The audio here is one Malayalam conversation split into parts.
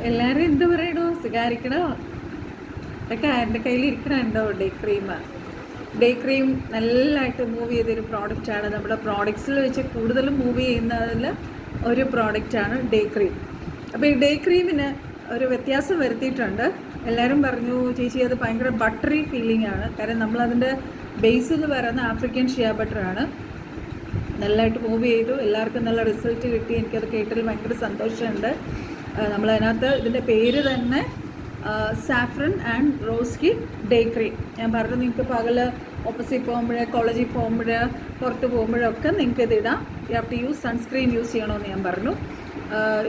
എല്ലാരും എന്ത് പറയണോ, സുഖാരിക്കണോ? ഇതൊക്കെ എൻ്റെ കയ്യിൽ ഇരിക്കണുണ്ടോ ഡേ ക്രീം നല്ലതായിട്ട് മൂവ് ചെയ്തൊരു പ്രോഡക്റ്റാണ്. നമ്മുടെ പ്രോഡക്ട്സിൽ വെച്ച് കൂടുതലും മൂവ് ചെയ്യുന്നതിൽ ഒരു പ്രോഡക്റ്റാണ് ഡേ ക്രീം. അപ്പോൾ ഈ ഡേ ക്രീമിന് ഒരു വ്യത്യാസം വരുത്തിയിട്ടുണ്ട്. എല്ലാവരും പറഞ്ഞു ചേച്ചി അത് ഭയങ്കര ബട്ടറി ഫീലിംഗ് ആണ്. കാരണം നമ്മളതിൻ്റെ ബേസ് എന്ന് പറയുന്ന ആഫ്രിക്കൻ ഷിയ ബട്ടറാണ്. നല്ലതായിട്ട് മൂവ് ചെയ്തു, എല്ലാവർക്കും നല്ല റിസൾട്ട് കിട്ടി. എനിക്കത് കേട്ടതിൽ ഭയങ്കര സന്തോഷമുണ്ട്. നമ്മളതിനകത്ത് ഇതിൻ്റെ പേര് തന്നെ സാഫ്രൺ ആൻഡ് റോസ്കി ഡേ ക്രീം. ഞാൻ പറഞ്ഞു നിങ്ങൾക്ക് പകൽ ഓപ്പോസിറ്റ് പോകുമ്പോൾ, കോളേജിൽ പോകുമ്പോൾ, പുറത്ത് പോകുമ്പോഴൊക്കെ നിങ്ങൾക്ക് ഇത് ഇടാം. You have to use sunscreen use ചെയ്യണമെന്ന് ഞാൻ പറഞ്ഞു.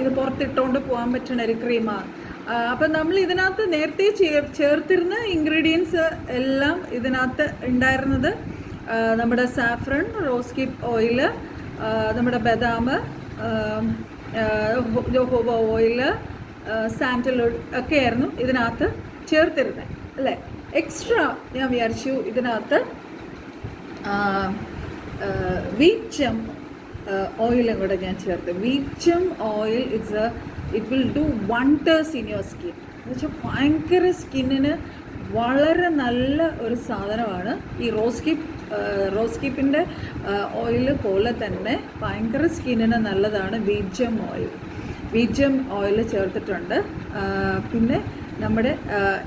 ഇത് പുറത്തിട്ടുകൊണ്ട് പോകാൻ പറ്റുന്ന ഒരു ക്രീമാണ്. അപ്പം നമ്മൾ ഇതിനകത്ത് നേരത്തെ ചേർത്തിരുന്ന ഇൻഗ്രീഡിയൻസ് എല്ലാം ഇതിനകത്ത് ഉണ്ടായിരുന്നത് നമ്മുടെ സാഫ്രൺ, റോസ്കി ഓയിൽ, നമ്മുടെ ബദാം, ജോഹോബ ഓയിൽ, സാൻഡൽവുഡ് ഒക്കെ ആയിരുന്നു ഇതിനകത്ത് ചേർത്തിരുന്നത് അല്ലേ. എക്സ്ട്രാ ഞാൻ വിചാരിച്ചു ഇതിനകത്ത് വീറ്റ് ഓയിലും കൂടെ ഞാൻ ചേർത്ത്. Wheat oil it will do wonders in your skin. എന്ന് വെച്ചാൽ ഭയങ്കര സ്കിന്നിന് വളരെ നല്ല ഒരു സാധനമാണ് ഈ റോസ്കിപ്പിൻ്റെ ഓയിൽ പോലെ തന്നെ ഭയങ്കര സ്കിന്നിന് നല്ലതാണ് വീജം ഓയിൽ ചേർത്തിട്ടുണ്ട്. പിന്നെ നമ്മുടെ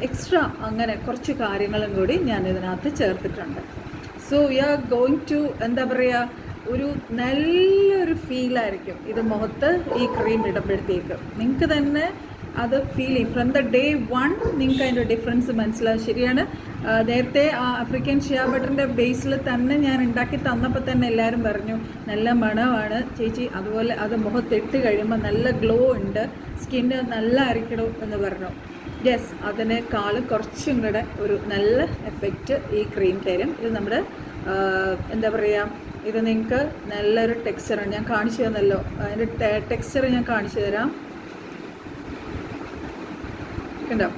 എക്സ്ട്രാ അങ്ങനെ കുറച്ച് കാര്യങ്ങളും കൂടി ഞാൻ ഇതിനകത്ത് ചേർത്തിട്ടുണ്ട്. So you are going to എന്താ പറയുക, ഒരു നല്ലൊരു ഫീലായിരിക്കും ഇത് മുഖത്ത് ഈ ക്രീം ഇടുമ്പോഴത്തേക്ക്. നിങ്ങൾക്ക് തന്നെ അത് ഫീൽ ചെയ്യും. ഫ്രം ദ ഡേ വൺ നിങ്ങൾക്ക് അതിൻ്റെ ഡിഫറൻസ് മനസ്സിലാവും. ശരിയാണ്, നേരത്തെ ആ ആഫ്രിക്കൻ ഷിയ ബട്ടറിൻ്റെ ബേസിൽ തന്നെ ഞാൻ ഉണ്ടാക്കി തന്നപ്പോൾ തന്നെ എല്ലാവരും പറഞ്ഞു നല്ല മണമാണ് ചേച്ചി, അതുപോലെ അത് മുഖത്തിട്ട് കഴിയുമ്പോൾ നല്ല ഗ്ലോ ഉണ്ട്, സ്കിന്ന് നല്ല അരിക്കണം എന്ന് പറഞ്ഞു. യെസ്, അതിനേക്കാളും കുറച്ചും കൂടെ ഒരു നല്ല എഫക്റ്റ് ഈ ക്രീം തരും. ഇത് നമ്മുടെ എന്താ പറയുക, ഇത് നിങ്ങൾക്ക് നല്ലൊരു ടെക്സ്ചറാണ്. ഞാൻ കാണിച്ചു തന്നല്ലോ, അതിൻ്റെ ടെക്സ്ചർ ഞാൻ കാണിച്ചു തരാം. കണ്ടോ,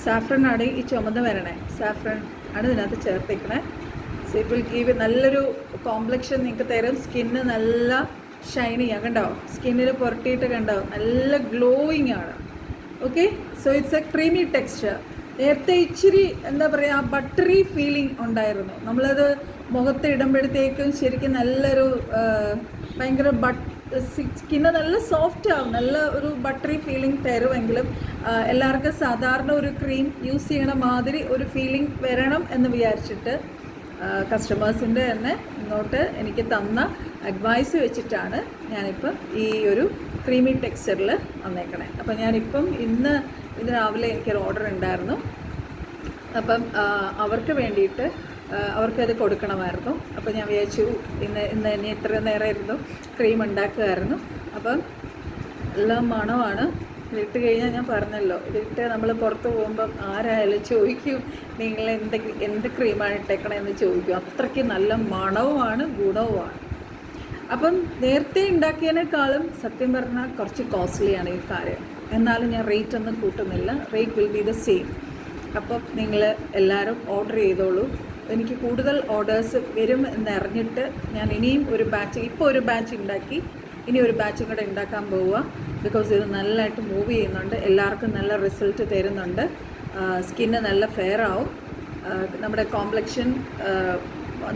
സാഫ്രൺ ആണ് ഈ ചുമന്ന് വരണേ, സാഫ്രൺ ആണ് ഇതിനകത്ത് ചേർത്തേക്കണേ. സോ ഇറ്റ് വിൽ ഗീവ് നല്ലൊരു കോംപ്ലക്ഷൻ നിങ്ങൾക്ക് തരും. സ്കിന്ന് നല്ല ഷൈനിങ് കണ്ടോ, സ്കിന്നിൽ പുരട്ടിയിട്ട് കണ്ടോ, നല്ല ഗ്ലോയിങ് ആണ്. Okay, so it's A creamy texture. നേരത്തെ ഇച്ചിരി എന്താ പറയുക ബട്ടറി ഫീലിംഗ് ഉണ്ടായിരുന്നു. നമ്മളത് മുഖത്ത് ഇടുമ്പോഴത്തേക്കും ശരിക്കും നല്ലൊരു ഭയങ്കര സ്കിന്ന് നല്ല സോഫ്റ്റ് ആവും, നല്ല ഒരു ബട്ടറി ഫീലിംഗ് തരുമെങ്കിലും എല്ലാവർക്കും സാധാരണ ഒരു ക്രീം യൂസ് ചെയ്യണ മാതിരി ഒരു ഫീലിംഗ് വരണം എന്ന് വിചാരിച്ചിട്ട് കസ്റ്റമേഴ്സിൻ്റെ തന്നെ ഇങ്ങോട്ട് എനിക്ക് തന്ന അഡ്വൈസ് വെച്ചിട്ടാണ് ഞാനിപ്പം ഈ ഒരു ക്രീമി ടെക്സ്ചറിൽ വന്നേക്കണേ. അപ്പം ഞാനിപ്പം ഇന്ന് രാവിലെ എനിക്കൊരു ഓർഡർ ഉണ്ടായിരുന്നു. അപ്പം അവർക്ക് വേണ്ടിയിട്ട് അവർക്കത് കൊടുക്കണമായിരുന്നു. അപ്പോൾ ഞാൻ വിചാരിച്ചു ഇന്ന് ഇനി ഇത്ര നേരമായിരുന്നു ക്രീം ഉണ്ടാക്കുമായിരുന്നു. അപ്പം എല്ലാം മണമാണ്. ഇതിട്ട് കഴിഞ്ഞാൽ ഞാൻ പറഞ്ഞല്ലോ, ഇതിട്ട് നമ്മൾ പുറത്ത് പോകുമ്പം ആരായാലും ചോദിക്കും നിങ്ങൾ എന്ത് ക്രീമാണ് ഇട്ടേക്കണമെന്ന് ചോദിക്കും. അത്രയ്ക്ക് നല്ല മണവുമാണ് ഗുണവുമാണ്. അപ്പം നേരത്തെ ഉണ്ടാക്കിയതിനേക്കാളും സത്യം പറഞ്ഞാൽ കുറച്ച് കോസ്റ്റ്ലിയാണ് ഈ കാര്യം. എന്നാലും ഞാൻ റേറ്റ് ഒന്നും കൂട്ടുന്നില്ല, rate will be the same. അപ്പം നിങ്ങൾ എല്ലാവരും ഓർഡർ ചെയ്തോളൂ. എനിക്ക് കൂടുതൽ ഓർഡേഴ്സ് വരും എന്നറിഞ്ഞിട്ട് ഞാൻ ഇനിയും ഒരു ബാച്ച് ഉണ്ടാക്കി, ഇനി ഒരു ബാച്ചും കൂടെ ഉണ്ടാക്കാൻ പോവുക. ബിക്കോസ് ഇത് നല്ലതായിട്ട് മൂവ് ചെയ്യുന്നുണ്ട്, എല്ലാവർക്കും നല്ല റിസൾട്ട് തരുന്നുണ്ട്. സ്കിന്ന് നല്ല ഫെയർ ആവും, നമ്മുടെ കോംപ്ലക്ഷൻ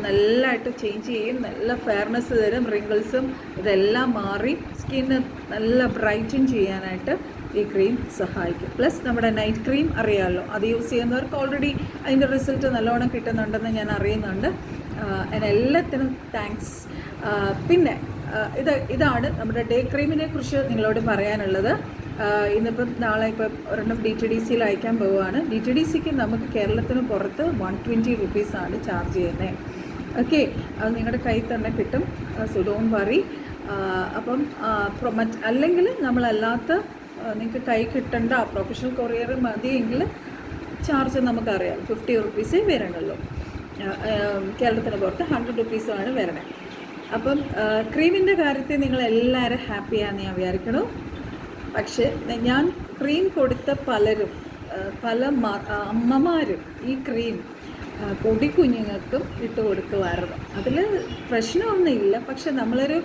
നല്ലതായിട്ട് ചേഞ്ച് ചെയ്യും, നല്ല ഫെയർനെസ് തരും, റിങ്കിൾസും ഇതെല്ലാം മാറി സ്കിന്ന് നല്ല ബ്രൈറ്റൻ ചെയ്യാനായിട്ട് ഈ ക്രീം സഹായിക്കും. പ്ലസ് നമ്മുടെ നൈറ്റ് ക്രീം അറിയാമല്ലോ, അത് യൂസ് ചെയ്യുന്നവർക്ക് ഓൾറെഡി അതിൻ്റെ റിസൾട്ട് നല്ലോണം കിട്ടുന്നുണ്ടെന്ന് ഞാൻ അറിയുന്നുണ്ട്. അതിനെല്ലാത്തിനും താങ്ക്സ്. പിന്നെ ഇതാണ് നമ്മുടെ ഡേ ക്രീമിനെ കുറിച്ച് നിങ്ങളോട് പറയാനുള്ളത്. ഇന്നിപ്പം നാളെ ഇപ്പം ഒരെണ്ണം DTDCയിൽ അയക്കാൻ പോവുകയാണ്. DTDCക്ക് നമുക്ക് കേരളത്തിന് പുറത്ത് 120 റുപ്പീസാണ് ചാർജ് ചെയ്യുന്നത്. ഓക്കെ, അത് നിങ്ങളുടെ കയ്യിൽ തന്നെ കിട്ടും. So don't worry. അപ്പം അല്ലെങ്കിൽ നമ്മളല്ലാത്ത നിങ്ങൾക്ക് കൈ കിട്ടേണ്ട പ്രൊഫഷണൽ കൊറിയർ മതിയെങ്കിൽ ചാർജ് നമുക്കറിയാം 50 റുപ്പീസേ വരണുള്ളൂ. കേരളത്തിന് പുറത്ത് 100 റുപ്പീസാണ് വരണേ. അപ്പം ക്രീമിൻ്റെ കാര്യത്തിൽ നിങ്ങളെല്ലാവരും ഹാപ്പിയാണെന്ന് ഞാൻ വിചാരിക്കണം. പക്ഷേ ഞാൻ ക്രീം കൊടുത്ത പല അമ്മമാരും ഈ ക്രീം പൊടിക്കുഞ്ഞുങ്ങൾക്കും ഇട്ട് കൊടുക്കുമായിരുന്നു. അതിൽ പ്രശ്നമൊന്നുമില്ല. പക്ഷെ നമ്മളൊരു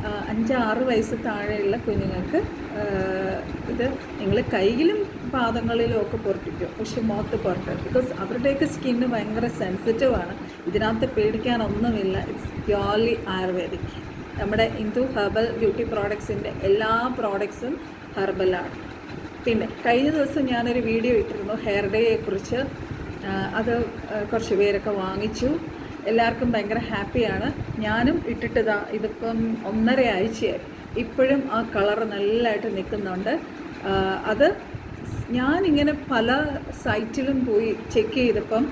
5-6 വയസ്സ് താഴെയുള്ള കുഞ്ഞുങ്ങൾക്ക് ഇത് നിങ്ങൾ കയ്യിലും പാദങ്ങളിലും ഒക്കെ പുരട്ടിക്കും, പക്ഷെ മുഖത്ത് പുരട്ടും. ബിക്കോസ് അവരുടെയൊക്കെ സ്കിന്ന് ഭയങ്കര സെൻസിറ്റീവാണ്. ഇതിനകത്ത് പേടിക്കാനൊന്നുമില്ല. It's purely ayurvedic. നമ്മുടെ ഇന്ദു ഹെർബൽ ബ്യൂട്ടി പ്രോഡക്ട്സിൻ്റെ എല്ലാ പ്രോഡക്ട്സും ഹെർബലാണ്. പിന്നെ കഴിഞ്ഞ ദിവസം ഞാനൊരു വീഡിയോ ഇട്ടിരുന്നു ഹെയർ ഡേയെക്കുറിച്ച്. അത് കുറച്ച് പേരൊക്കെ വാങ്ങിച്ചു. എല്ലാവർക്കും ഭയങ്കര ഹാപ്പിയാണ്. ഞാനും ഇട്ടിട്ടതാ ഇതിപ്പം 1.5 ആഴ്ചയായി. ഇപ്പോഴും ആ കളറ് നല്ലതായിട്ട് നിൽക്കുന്നുണ്ട്. അത് ഞാനിങ്ങനെ പല സൈറ്റിലും പോയി ചെക്ക് ചെയ്തപ്പം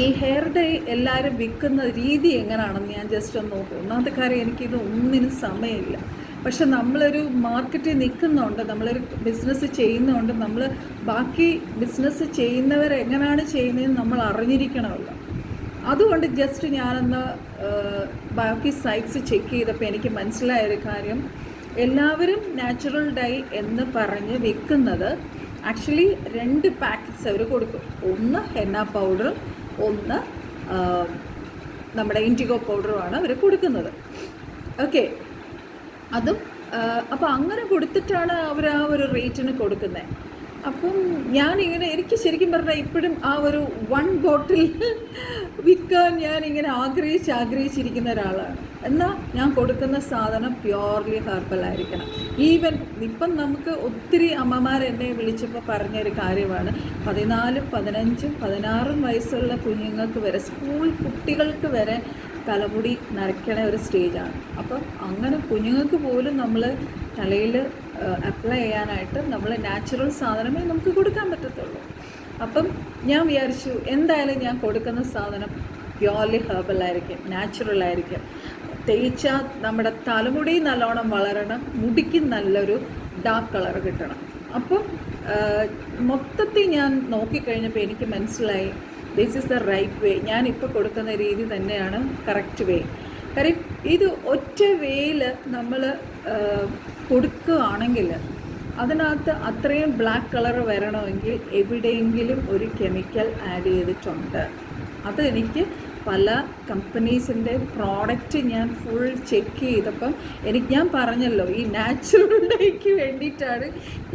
ഈ ഹെയർ ഡേ എല്ലാവരും വിൽക്കുന്ന രീതി എങ്ങനെയാണെന്ന് ഞാൻ ജസ്റ്റ് ഒന്ന് നോക്കും. ഒന്നാമത്തെ കാര്യം എനിക്കിത് ഒന്നിനും സമയമില്ല. പക്ഷെ നമ്മളൊരു മാർക്കറ്റിൽ നിൽക്കുന്നുണ്ട്, നമ്മളൊരു ബിസിനസ് ചെയ്യുന്നതുകൊണ്ട് നമ്മൾ ബാക്കി ബിസിനസ് ചെയ്യുന്നവർ എങ്ങനെയാണ് ചെയ്യുന്നതെന്ന് നമ്മൾ അറിഞ്ഞിരിക്കണമല്ലോ. അതുകൊണ്ട് ജസ്റ്റ് ഞാനൊന്ന് ബാക്കി സൈറ്റ്സ് ചെക്ക് ചെയ്തപ്പോൾ എനിക്ക് മനസ്സിലായൊരു കാര്യം, എല്ലാവരും നാച്ചുറൽ ഡൈ എന്ന് പറഞ്ഞ് വിൽക്കുന്നത് ആക്ച്വലി 2 പാക്കറ്റ്സ് അവർ കൊടുക്കും. ഒന്ന് ഹെന്ന പൗഡറും ഒന്ന് നമ്മുടെ ഇൻഡിഗോ പൗഡറുമാണ് അവർ കൊടുക്കുന്നത്. ഓക്കെ, അതും അപ്പോൾ അങ്ങനെ കൊടുത്തിട്ടാണ് അവർ ആ ഒരു റേറ്റിന് കൊടുക്കുന്നത്. അപ്പം ഞാനിങ്ങനെ എനിക്ക് ശരിക്കും പറഞ്ഞാൽ ഇപ്പോഴും ആ ഒരു 1 ബോട്ടിൽ വിൽക്കാൻ ഞാനിങ്ങനെ ആഗ്രഹിച്ചിരിക്കുന്ന ഒരാളാണ്. എന്നാൽ ഞാൻ കൊടുക്കുന്ന സാധനം പ്യോർലി ഹെർബലായിരിക്കണം. ഈവൻ ഇപ്പം നമുക്ക് ഒത്തിരി അമ്മമാർ എന്നെ വിളിച്ചപ്പോൾ പറഞ്ഞൊരു കാര്യമാണ്, 14, 15, 16 വയസ്സുള്ള കുഞ്ഞുങ്ങൾക്ക് വരെ, സ്കൂൾ കുട്ടികൾക്ക് വരെ തലമുടി നരയ്ക്കണ ഒരു സ്റ്റേജാണ്. അപ്പം അങ്ങനെ കുഞ്ഞുങ്ങൾക്ക് പോലും നമ്മൾ തലയിൽ അപ്ലൈ ചെയ്യാനായിട്ട് നമ്മൾ നാച്ചുറൽ സാധനമേ നമുക്ക് കൊടുക്കാൻ പറ്റത്തുള്ളൂ. അപ്പം ഞാൻ വിചാരിച്ചു എന്തായാലും ഞാൻ കൊടുക്കുന്ന സാധനം പ്യോർലി ഹെർബലായിരിക്കും, നാച്ചുറലായിരിക്കും. തേച്ചാൽ നമ്മുടെ തലമുടി നല്ലോണം വളരണം, മുടിക്ക് നല്ലൊരു ഡാർക്ക് കളർ കിട്ടണം. അപ്പം മൊത്തത്തിൽ ഞാൻ നോക്കിക്കഴിഞ്ഞപ്പോൾ എനിക്ക് മനസ്സിലായി this is the right way. ഞാനിപ്പോൾ കൊടുക്കുന്ന രീതി തന്നെയാണ് കറക്റ്റ് വേ. കാര്യം ഇത് ഒറ്റ വേയിൽ നമ്മൾ കൊടുക്കുകയാണെങ്കിൽ അതിനകത്ത് അത്രയും ബ്ലാക്ക് കളർ വരണമെങ്കിൽ എവിടെയെങ്കിലും ഒരു കെമിക്കൽ ആഡ് ചെയ്തിട്ടുണ്ട്. അത് എനിക്ക് പല കമ്പനീസിൻ്റെ പ്രോഡക്റ്റ് ഞാൻ ഫുൾ ചെക്ക് ചെയ്തപ്പം ഞാൻ പറഞ്ഞല്ലോ ഈ നാച്ചുറൽ ഡേക്ക് വേണ്ടിയിട്ടാണ്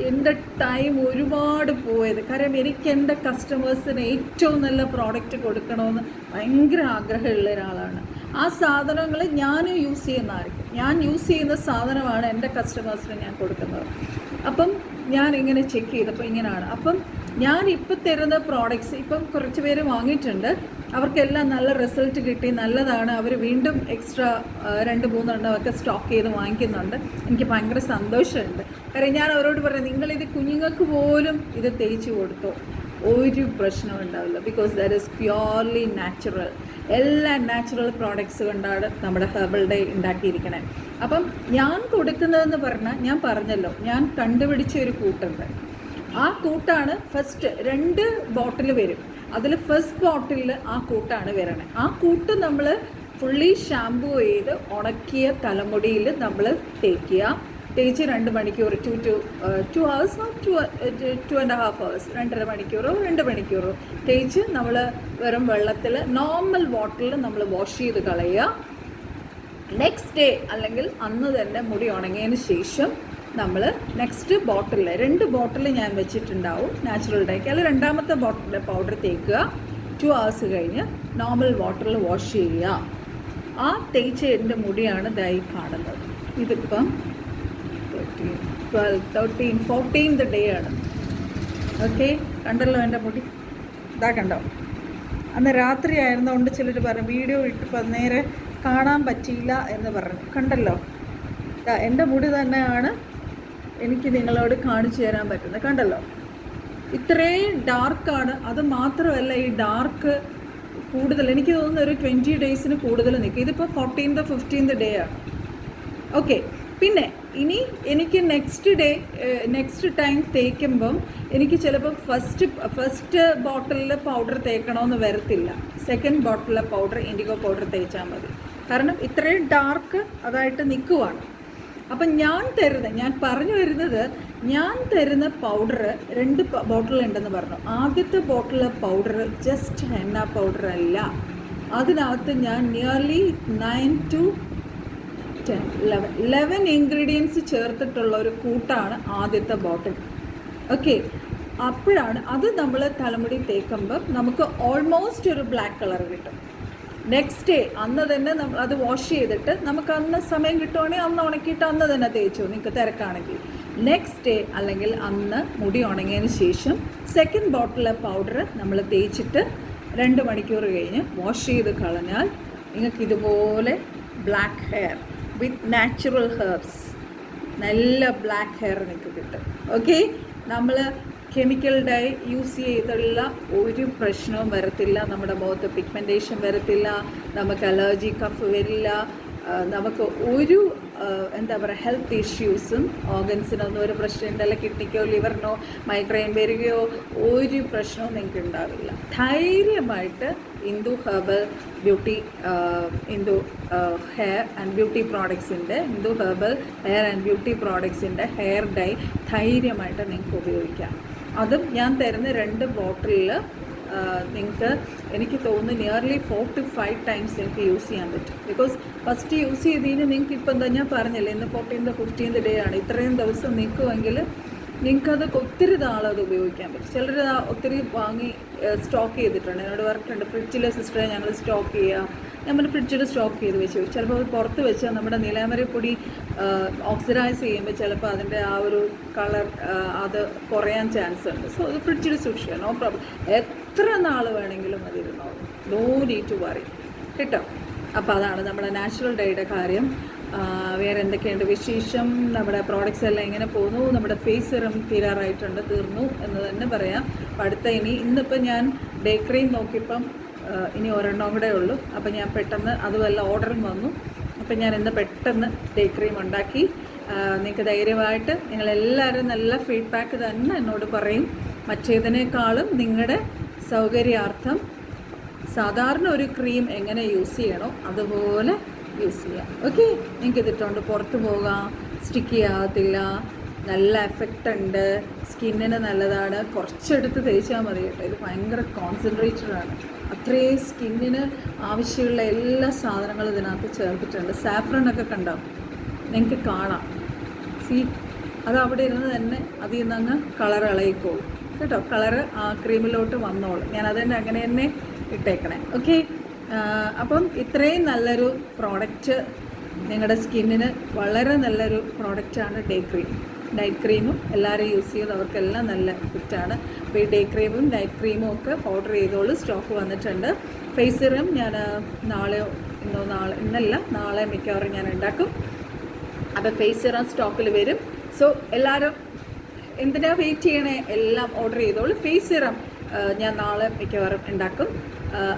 എൻ്റെ ടൈം ഒരുപാട് പോയത്. കാരണം എനിക്ക് എൻ്റെ കസ്റ്റമേഴ്സിന് ഏറ്റവും നല്ല പ്രോഡക്റ്റ് കൊടുക്കണമെന്ന് ഭയങ്കര ആഗ്രഹമുള്ള ഒരാളാണ്. ആ സാധനങ്ങൾ ഞാൻ യൂസ് ചെയ്യുന്നതായിരിക്കും. ഞാൻ യൂസ് ചെയ്യുന്ന സാധനമാണ് എൻ്റെ കസ്റ്റമേഴ്സിന് ഞാൻ കൊടുക്കുന്നത്. അപ്പം ഞാനിങ്ങനെ ചെക്ക് ചെയ്തപ്പോൾ ഇങ്ങനെയാണ്. അപ്പം ഞാൻ ഇപ്പം തരുന്ന പ്രോഡക്റ്റ്സ് ഇപ്പം കുറച്ച് പേര് വാങ്ങിയിട്ടുണ്ട്. അവർക്കെല്ലാം നല്ല റിസൾട്ട് കിട്ടി, നല്ലതാണ്. അവർ വീണ്ടും എക്സ്ട്രാ 2-3 എണ്ണം ഒക്കെ സ്റ്റോക്ക് ചെയ്ത് വാങ്ങിക്കുന്നുണ്ട്. എനിക്ക് ഭയങ്കര സന്തോഷമുണ്ട്. കാര്യം ഞാൻ അവരോട് പറയാം, നിങ്ങളിത് കുഞ്ഞുങ്ങൾക്ക് പോലും ഇത് തേച്ച് കൊടുത്തോ, ഒരു പ്രശ്നവും ഉണ്ടാവില്ല. Because that is purely natural. എല്ലാ നാച്ചുറൽ പ്രോഡക്ട്സ് കൊണ്ടാണ് നമ്മുടെ ഹെർബൽ ഡേ ഉണ്ടാക്കിയിരിക്കണേ. അപ്പം ഞാൻ കൊടുക്കുന്നതെന്ന് പറഞ്ഞാൽ ഞാൻ പറഞ്ഞല്ലോ, ഞാൻ കണ്ടുപിടിച്ച ഒരു കൂട്ടുണ്ട്. ആ കൂട്ടാണ് ഫസ്റ്റ് 2 ബോട്ടിൽ വരും. അതിൽ ഫസ്റ്റ് ബോട്ടിലിൽ ആ കൂട്ടാണ് വരണേ. ആ കൂട്ട് നമ്മൾ ഫുള്ളി ഷാമ്പൂ ചെയ്ത് ഉണക്കിയ തലമുടിയിൽ നമ്മൾ തേക്കുക. തേച്ച് 2 മണിക്കൂർ 2 hours 2.5 hours 2.5 മണിക്കൂറോ 2 മണിക്കൂറോ തേച്ച് നമ്മൾ വെറും വെള്ളത്തിൽ നോർമൽ വാട്ടറിൽ നമ്മൾ വാഷ് ചെയ്ത് കളയുക. നെക്സ്റ്റ് ഡേ അല്ലെങ്കിൽ അന്ന് തന്നെ മുടി ഉണങ്ങിയതിന് ശേഷം നമ്മൾ നെക്സ്റ്റ് ബോട്ടിൽ 2 ബോട്ടിൽ ഞാൻ വെച്ചിട്ടുണ്ടാവും നാച്ചുറൽ ഡേക്ക്. അല്ലെങ്കിൽ 2ാമത്തെ ബോട്ടിൽ പൗഡർ തേക്കുക. 2 hours കഴിഞ്ഞ് നോർമൽ വാട്ടറിൽ വാഷ് ചെയ്യുക. ആ തേച്ച് എൻ്റെ മുടിയാണ് ഇതായി കാണുന്നത്. ഇതിപ്പം 12, 13, 14th ഡേ ആണ്. ഓക്കെ, കണ്ടല്ലോ എൻ്റെ മുടി, ഇതാ കണ്ടോ. അന്ന് രാത്രി ആയിരുന്നുകൊണ്ട് ചിലർ പറഞ്ഞു വീഡിയോ ഇട്ടപ്പോൾ നേരെ കാണാൻ പറ്റിയില്ല എന്ന് പറഞ്ഞു. കണ്ടല്ലോ, എൻ്റെ മുടി തന്നെയാണ് എനിക്ക് നിങ്ങളോട് കാണിച്ചു തരാൻ പറ്റുന്നത്. കണ്ടല്ലോ, ഇത്രയും ഡാർക്കാണ്. അത് മാത്രമല്ല, ഈ ഡാർക്ക് കൂടുതൽ എനിക്ക് തോന്നുന്നു ഒരു 20 days കൂടുതൽ നിൽക്കും. ഇതിപ്പോൾ 14th 15th ഡേ ആണ്. ഓക്കെ, പിന്നെ ഇനി എനിക്ക് നെക്സ്റ്റ് ടൈം തേക്കുമ്പം എനിക്ക് ചിലപ്പം ഫസ്റ്റ് ബോട്ടിലിൽ പൗഡർ തേക്കണമെന്ന് വരത്തില്ല. സെക്കൻഡ് ബോട്ടിലെ പൗഡർ ഇൻഡിഗോ പൗഡർ തേച്ചാൽ മതി. കാരണം ഇത്രയും ഡാർക്ക് അതായിട്ട് നിൽക്കുവാണ്. അപ്പം ഞാൻ പറഞ്ഞു വരുന്നത്, ഞാൻ തരുന്ന പൗഡർ 2 ബോട്ടിലുണ്ടെന്ന് പറഞ്ഞു. ആദ്യത്തെ ബോട്ടിലെ പൗഡർ ജസ്റ്റ് ഹെന്ന പൗഡർ അല്ല. അതിനകത്ത് ഞാൻ നിയർലി 9 to 10, 11 ഇൻഗ്രീഡിയൻസ് ചേർത്തിട്ടുള്ള ഒരു കൂട്ടാണ് ആദ്യത്തെ ബോട്ടിൽ. ഓക്കെ, അപ്പോഴാണ് അത് നമ്മൾ തലമുടി തേക്കുമ്പോൾ നമുക്ക് ഓൾമോസ്റ്റ് ഒരു ബ്ലാക്ക് കളർ കിട്ടും. നെക്സ്റ്റ് ഡേ അന്ന് തന്നെ നമ്മൾ അത് വാഷ് ചെയ്തിട്ട് നമുക്ക് അന്ന് സമയം കിട്ടുവാണെങ്കിൽ അന്ന് ഉണക്കിയിട്ട് അന്ന് തന്നെ തേച്ചു, നിങ്ങൾക്ക് തിരക്കാണെങ്കിൽ. നെക്സ്റ്റ് ഡേ അല്ലെങ്കിൽ അന്ന് മുടി ഉണങ്ങിയതിന് ശേഷം സെക്കൻഡ് ബോട്ടിലെ പൗഡർ നമ്മൾ തേച്ചിട്ട് 2 മണിക്കൂർ കഴിഞ്ഞ് വാഷ് ചെയ്ത് കളഞ്ഞാൽ നിങ്ങൾക്ക് ഇതുപോലെ ബ്ലാക്ക് ഹെയർ വിത്ത് നാച്ചുറൽ ഹെർബ്സ്, നല്ല ബ്ലാക്ക് ഹെയർ നിങ്ങൾക്ക് കിട്ടും. ഓക്കെ, നമ്മൾ കെമിക്കൽ ഡൈ യൂസ് ചെയ്തുള്ള ഒരു പ്രശ്നവും വരത്തില്ല, നമ്മുടെ മുഖത്ത് പിഗ്മെൻറ്റേഷൻ വരത്തില്ല, നമുക്ക് അലർജി കഫ് വരില്ല, നമുക്ക് ഒരു എന്താ പറയുക ഹെൽത്ത് ഇഷ്യൂസും ഓർഗൻസിനൊന്നും ഒരു പ്രശ്നമുണ്ടല്ല, കിഡ്നിക്കോ ലിവറിനോ മൈഗ്രെയിൻ വരികയോ ഒരു പ്രശ്നവും നിങ്ങൾക്ക് ഉണ്ടാവില്ല. ധൈര്യമായിട്ട് Indu herbal beauty Indu hair and beauty പ്രോഡക്ട്സിൻ്റെ Indu herbal hair and beauty പ്രോഡക്ട്സിൻ്റെ ഹെയർ ഡൈ ധൈര്യമായിട്ട് നിങ്ങൾക്ക് ഉപയോഗിക്കാം. അതും ഞാൻ തരുന്ന 2 ബോട്ടിലിൽ നിങ്ങൾക്ക് എനിക്ക് തോന്നുന്നു നിയർലി 4 to 5 ടൈംസ് നിങ്ങൾക്ക് യൂസ് ചെയ്യാൻ പറ്റും. ബിക്കോസ് ഫസ്റ്റ് യൂസ് ചെയ്തതിന് നിങ്ങൾക്ക് ഇപ്പം എന്താ ഞാൻ പറഞ്ഞില്ലേ, ഇന്ന് 14th 15th ഡേ ആണ്, ഇത്രയും ദിവസം നിൽക്കുമെങ്കിൽ നിങ്ങൾക്കത് ഒത്തിരി നാളത് ഉപയോഗിക്കാൻ പറ്റും. ചിലർ ഒത്തിരി വാങ്ങി സ്റ്റോക്ക് ചെയ്തിട്ടുണ്ട്, എന്നോട് പറഞ്ഞിട്ടുണ്ട് ഫ്രിഡ്ജിലെ സിസ്റ്ററെ ഞങ്ങൾ സ്റ്റോക്ക് ചെയ്യുക. നമ്മൾ ഫ്രിഡ്ജിൽ സ്റ്റോക്ക് ചെയ്ത് വെച്ചു, ചിലപ്പോൾ അത് പുറത്ത് വെച്ചാൽ നമ്മുടെ നിലയമരപ്പൊടി ഓക്സിഡൈസ് ചെയ്യുമ്പോൾ ചിലപ്പോൾ അതിൻ്റെ ആ ഒരു കളർ അത് കുറയാൻ ചാൻസ് ഉണ്ട്. സോ അത് ഫ്രിഡ്ജിൽ സൂക്ഷിക്കുക, നോ പ്രോബ്ലം. എത്ര നാൾ വേണമെങ്കിലും അതിരുന്നോളൂ, നോ നീഡ് ടു വറി, കേട്ടോ. അപ്പോൾ അതാണ് നമ്മുടെ നാച്ചുറൽ ഡൈയുടെ കാര്യം. വേറെ എന്തൊക്കെയുണ്ട് വിശേഷം? നമ്മുടെ പ്രോഡക്റ്റ്സ് എല്ലാം എങ്ങനെ പോകുന്നു? നമ്മുടെ ഫേസ് സിറം തീരാറായിട്ടുണ്ട്, തീർന്നു എന്ന് തന്നെ പറയാം. അപ്പോൾ അടുത്ത ഇന്നിപ്പോൾ ഞാൻ ഡേ ക്രീം നോക്കിയപ്പം ഇനി ഒരെണ്ണം കൂടെ ഉള്ളൂ. അപ്പോൾ ഞാൻ പെട്ടെന്ന് അതുമെല്ലാം ഓർഡറും വന്നു. അപ്പം ഞാൻ ഇന്ന് പെട്ടെന്ന് ഡേ ക്രീം ഉണ്ടാക്കി. നിങ്ങൾക്ക് ധൈര്യമായിട്ട് നിങ്ങളെല്ലാവരും നല്ല ഫീഡ്ബാക്ക് തന്നെ എന്നോട് പറയും. മറ്റേതിനേക്കാളും നിങ്ങളുടെ സൗകര്യാർത്ഥം സാധാരണ ഒരു ക്രീം എങ്ങനെ യൂസ് ചെയ്യണോ അതുപോലെ യൂസ് ചെയ്യാം. ഓക്കെ, നിങ്ങൾക്ക് ഇതിട്ടുകൊണ്ട് പുറത്ത് പോകാം, സ്റ്റിക്കി ആകത്തില്ല, നല്ല എഫക്റ്റ് ഉണ്ട്, സ്കിന്നിന് നല്ലതാണ്. കുറച്ചെടുത്ത് തേച്ചാൽ മതി കേട്ടോ. ഇത് ഭയങ്കര കോൺസെൻട്രേറ്റഡ് ആണ്, അത്രയും സ്കിന്നിന് ആവശ്യമുള്ള എല്ലാ സാധനങ്ങളും ഇതിനകത്ത് ചേർത്തിട്ടുണ്ട്. സാഫ്രനൊക്കെ കണ്ടോ, നിങ്ങൾക്ക് കാണാം. അത് അവിടെ ഇരുന്ന് തന്നെ അതിൽ നിന്ന് അങ്ങ് കളർ ഇളയിക്കോളും കേട്ടോ. കളറ് ആ ക്രീമിലോട്ട് വന്നോളും. ഞാനതന്നെ അങ്ങനെ തന്നെ ഇട്ടേക്കണേ. ഓക്കെ, അപ്പം ഇത്രയും നല്ലൊരു പ്രോഡക്റ്റ് നിങ്ങളുടെ സ്കിന്നിന് വളരെ നല്ലൊരു പ്രോഡക്റ്റാണ് ഡേ ക്രീം. നൈറ്റ് ക്രീമും എല്ലാവരും യൂസ് ചെയ്തവർക്കെല്ലാം നല്ല ഫിറ്റാണ്. അപ്പോൾ ഈ ഡേ ക്രീമും നൈറ്റ് ക്രീമും ഒക്കെ ഓർഡർ ചെയ്തോളൂ, സ്റ്റോക്ക് വന്നിട്ടുണ്ട്. ഫേസ് സിറം ഞാൻ നാളെ മിക്കവാറും ഞാൻ ഉണ്ടാക്കും. അപ്പോൾ ഫേസ് സിറം സ്റ്റോക്കിൽ വരും. സോ എല്ലാവരും എന്തിനാ വെയിറ്റ് ചെയ്യണേ, എല്ലാം ഓർഡർ ചെയ്തോളൂ. ഫേസ് സിറം ഞാൻ നാളെ മിക്കവാറും ഉണ്ടാക്കും.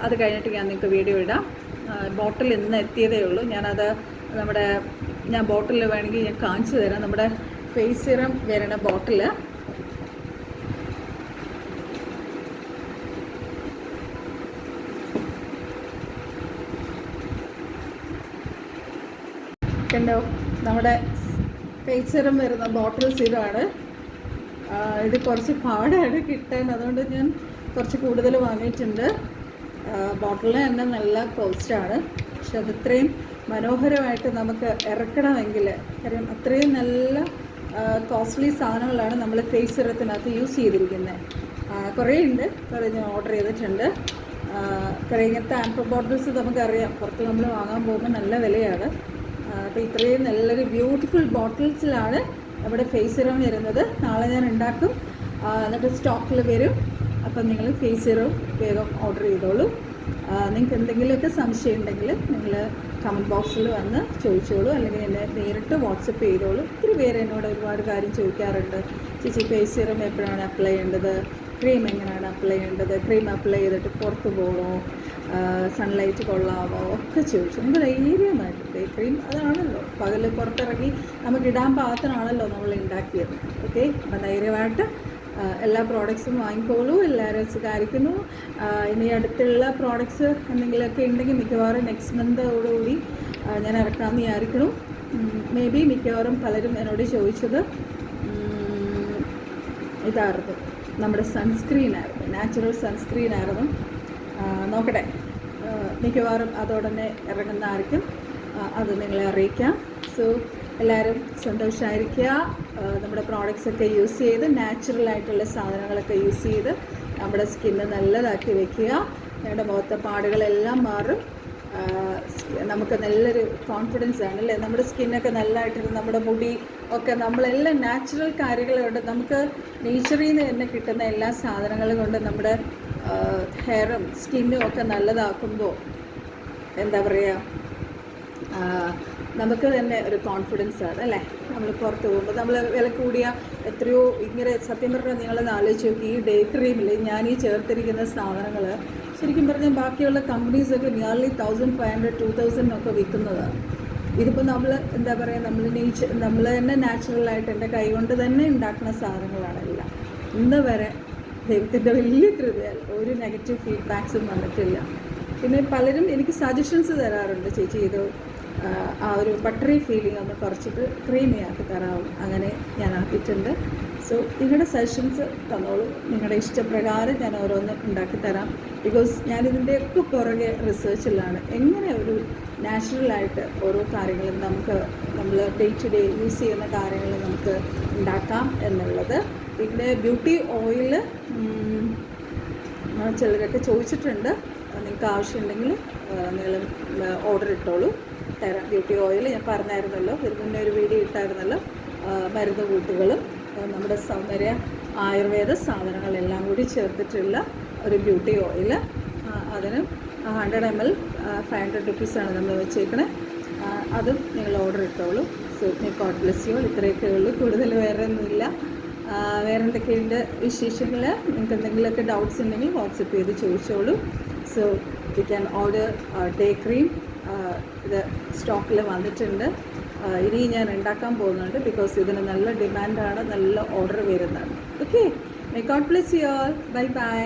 അത് കഴിഞ്ഞിട്ട് ഞാൻ നിങ്ങൾക്ക് വീഡിയോ ഇടാം. ബോട്ടിൽ ഇന്ന് എത്തിയതേ ഉള്ളൂ. ഞാൻ ബോട്ടിൽ വേണമെങ്കിൽ ഞാൻ കാണിച്ചു തരാം. നമ്മുടെ ഫേസ് സിറം വരുന്ന ബോട്ടിൽ കണ്ടോ, നമ്മുടെ ഫേസ് സിറം വരുന്ന ബോട്ടിൽ സിറമാണ്. ഇത് കുറച്ച് പാടാണ് കിട്ടാൻ, അതുകൊണ്ട് ഞാൻ കുറച്ച് കൂടുതൽ വാങ്ങിയിട്ടുണ്ട്. ബോട്ടിലിന് തന്നെ നല്ല കോസ്റ്റാണ്, പക്ഷെ അതിത്രയും മനോഹരമായിട്ട് നമുക്ക് ഇറക്കണമെങ്കിൽ, കാര്യം അത്രയും നല്ല കോസ്റ്റ്ലി സാധനങ്ങളാണ് നമ്മൾ ഫേസ് സിറത്തിനകത്ത് യൂസ് ചെയ്തിരിക്കുന്നത്. കുറേ ഉണ്ട്, കുറേ ഞാൻ ഓർഡർ ചെയ്തിട്ടുണ്ട്. കുറേ ഇങ്ങനത്തെ ആംപർ ബോട്ടിൽസ് നമുക്കറിയാം, പുറത്ത് നമ്മൾ വാങ്ങാൻ പോകുമ്പോൾ നല്ല വിലയാണ്. അപ്പോൾ ഇത്രയും നല്ലൊരു ബ്യൂട്ടിഫുൾ ബോട്ടിൽസിലാണ് നമ്മുടെ ഫേസ് സിറം വരുന്നത്. നാളെ ഞാൻ ഉണ്ടാക്കും, എന്നിട്ട് സ്റ്റോക്കിൽ വരും. അപ്പം നിങ്ങൾ ഫേസ് സിറം വേഗം ഓർഡർ ചെയ്തോളൂ. നിങ്ങൾക്ക് എന്തെങ്കിലുമൊക്കെ സംശയം ഉണ്ടെങ്കിൽ നിങ്ങൾ കമൻറ്റ് ബോക്സിൽ വന്ന് ചോദിച്ചോളൂ, അല്ലെങ്കിൽ എന്നെ നേരിട്ട് വാട്സപ്പ് ചെയ്തോളൂ. ഒത്തിരി പേര് എന്നോട് ഒരുപാട് കാര്യം ചോദിക്കാറുണ്ട്. ചേച്ചി ഫേസ് സിറം എപ്പോഴാണ് അപ്ലൈ ചെയ്യേണ്ടത്, ക്രീം എങ്ങനെയാണ് അപ്ലൈ ചെയ്യേണ്ടത്, ക്രീം അപ്ലൈ ചെയ്തിട്ട് പുറത്ത് പോകണോ, സൺലൈറ്റ് കൊള്ളാമോ ഒക്കെ ചോദിച്ചു. നമുക്ക് ധൈര്യമായിട്ട് ക്രീം അതാണല്ലോ പകൽ പുറത്തിറങ്ങി നമുക്ക് ഇടാൻ പാകത്തിനാണല്ലോ നമ്മൾ ഉണ്ടാക്കിയത്. ഓക്കെ, അപ്പം ധൈര്യമായിട്ട് എല്ലാ പ്രോഡക്ട്സും വാങ്ങിക്കോളൂ. എല്ലാവരും സ്വീകരിക്കുന്നു. ഇനി അടുത്തുള്ള പ്രോഡക്ട്സ് എന്തെങ്കിലുമൊക്കെ ഉണ്ടെങ്കിൽ മിക്കവാറും നെക്സ്റ്റ് മന്തോടുകൂടി ഞാൻ ഇറക്കാമെന്ന് വിചാരിക്കണം. മേ ബി മിക്കവാറും പലരും എന്നോട് ചോദിച്ചത് ഇതായിരുന്നു, നമ്മുടെ സൺസ്ക്രീനായിരുന്നു, നാച്ചുറൽ സൺസ്ക്രീനായിരുന്നു. നോക്കട്ടെ, മിക്കവാറും അതോടനെ ഇറങ്ങുന്നതായിരിക്കും. അത് നിങ്ങളെ അറിയിക്കാം. സോ എല്ലാവരും സന്തോഷമായിരിക്കുക. നമ്മുടെ പ്രോഡക്റ്റ്സ് ഒക്കെ യൂസ് ചെയ്ത് നാച്ചുറലായിട്ടുള്ള സാധനങ്ങളൊക്കെ യൂസ് ചെയ്ത് നമ്മുടെ സ്കിന്ന് നല്ലതാക്കി വെക്കുക. ഞങ്ങളുടെ മുഖത്തെ പാടുകളെല്ലാം മാറും. നമുക്ക് നല്ലൊരു കോൺഫിഡൻസ് ആണ് അല്ലേ? നമ്മുടെ സ്കിന്നൊക്കെ നല്ലതായിട്ട്, നമ്മുടെ മുടി ഒക്കെ, നമ്മളെല്ലാം നാച്ചുറൽ കാര്യങ്ങൾ കൊണ്ട്, നമുക്ക് നേച്ചറിൽ നിന്ന് തന്നെ കിട്ടുന്ന എല്ലാ സാധനങ്ങളും കൊണ്ട് നമ്മുടെ ഹെയറും സ്കിന്നും ഒക്കെ നല്ലതാക്കുമ്പോൾ എന്താ പറയുക, നമുക്ക് തന്നെ ഒരു കോൺഫിഡൻസ് ആണ് അല്ലേ? നമ്മൾ പുറത്ത് പോകുമ്പോൾ നമ്മൾ വില കൂടിയ എത്രയോ ഇങ്ങനെ, സത്യം പറഞ്ഞാൽ നിങ്ങളത് ആലോചിച്ച് നോക്കി, ഈ ഡേ ക്രീമിൽ ഞാൻ ഈ ചേർത്തിരിക്കുന്ന സാധനങ്ങൾ ശരിക്കും പറഞ്ഞാൽ ബാക്കിയുള്ള കമ്പനീസൊക്കെ നിയർലി 1500 2000 ഒക്കെ വിൽക്കുന്നതാണ്. ഇതിപ്പോൾ നമ്മൾ എന്താ പറയുക, നമ്മൾ തന്നെ നാച്ചുറലായിട്ട് എൻ്റെ കൈ കൊണ്ട് തന്നെ ഉണ്ടാക്കുന്ന സാധനങ്ങളാണെല്ലാം. ഇന്ന് വരെ ദൈവത്തിൻ്റെ വലിയ കൃപയാൽ ഒരു നെഗറ്റീവ് ഫീഡ്ബാക്സും വന്നിട്ടില്ല. പിന്നെ പലരും എനിക്ക് സജഷൻസ് തരാറുണ്ട്, ചേച്ചി ഇത് ആ ഒരു ബട്ടറി ഫീലിംഗ് ഒന്ന് കുറച്ചിട്ട് ക്രീമി ആക്കി തരാവും. അങ്ങനെ ഞാൻ ആക്കിയിട്ടുണ്ട്. സോ നിങ്ങളുടെ സജഷൻസ് തന്നോളൂ, നിങ്ങളുടെ ഇഷ്ടപ്രകാരം ഞാൻ ഓരോന്ന് ഉണ്ടാക്കി തരാം. ബിക്കോസ് ഞാനിതിൻ്റെയൊക്കെ പുറകെ റിസർച്ചിലാണ്, എങ്ങനെ ഒരു നാച്ചുറലായിട്ട് ഓരോ കാര്യങ്ങളും നമുക്ക് നമ്മൾ ഡേ ടു ഡേ യൂസ് ചെയ്യുന്ന കാര്യങ്ങൾ നമുക്ക് ഉണ്ടാക്കാം എന്നുള്ളത്. പിന്നെ ബ്യൂട്ടി ഓയിൽ ചിലരൊക്കെ ചോദിച്ചിട്ടുണ്ട്, നിങ്ങൾക്ക് ആവശ്യമുണ്ടെങ്കിൽ നിങ്ങൾ ഓർഡർ ഇട്ടോളൂ, തരാം. ബ്യൂട്ടി ഓയിൽ ഞാൻ പറഞ്ഞായിരുന്നല്ലോ, ഒരു മുന്നേ ഒരു വീഡിയോ ഇട്ടായിരുന്നല്ലോ, മരുന്ന് കൂട്ടുകളും നമ്മുടെ സൗന്ദര്യ ആയുർവേദ സാധനങ്ങളെല്ലാം കൂടി ചേർത്തിട്ടുള്ള ഒരു ബ്യൂട്ടി ഓയിൽ. അതിന് 100 ml 500 rupees നമ്മൾ വെച്ചേക്കണേ. അതും നിങ്ങൾ ഓർഡർ ഇട്ടോളൂ. So God bless you. ഇത്രയൊക്കെ ഉള്ളൂ, കൂടുതൽ വേറെ ഒന്നുമില്ല. വേറെ എന്തൊക്കെയുണ്ട് വിശേഷങ്ങൾ? നിങ്ങൾക്ക് എന്തെങ്കിലുമൊക്കെ ഡൗട്ട്സ് ഉണ്ടെങ്കിൽ വാട്സപ്പ് ചെയ്ത് ചോദിച്ചോളൂ. So you can order day cream. ഇത് സ്റ്റോക്കിൽ വന്നിട്ടുണ്ട്. ഇനി ഞാൻ ഉണ്ടാക്കാൻ പോകുന്നുണ്ട്, ബിക്കോസ് ഇതിന് നല്ല ഡിമാൻഡാണ്, നല്ല ഓർഡർ വരുന്നതാണ്. Okay, may God bless you all. Bye bye.